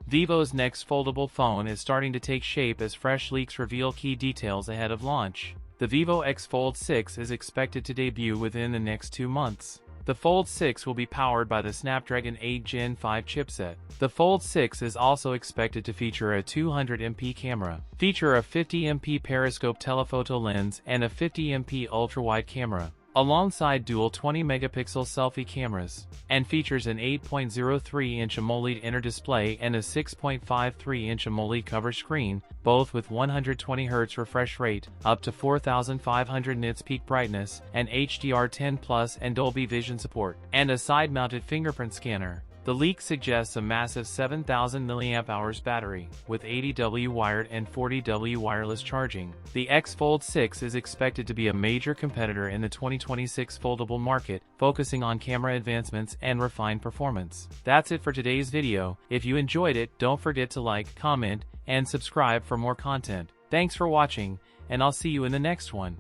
Vivo's next foldable phone is starting to take shape as fresh leaks reveal key details ahead of launch. The Vivo X Fold 6 is expected to debut within the next 2 months. The Fold 6 will be powered by the Snapdragon 8 Gen 5 chipset. The Fold 6 is also expected to feature a 200MP camera, feature a 50MP periscope telephoto lens, and a 50MP ultra-wide camera, alongside dual 20-megapixel selfie cameras, and features an 8.03-inch AMOLED inner display and a 6.53-inch AMOLED cover screen, both with 120Hz refresh rate, up to 4500 nits peak brightness, and HDR10+ and Dolby Vision support, and a side-mounted fingerprint scanner. The leak suggests a massive 7000 mAh battery, with 80W wired and 40W wireless charging. The X Fold 6 is expected to be a major competitor in the 2026 foldable market, focusing on camera advancements and refined performance. That's it for today's video. If you enjoyed it, don't forget to like, comment, and subscribe for more content. Thanks for watching, and I'll see you in the next one.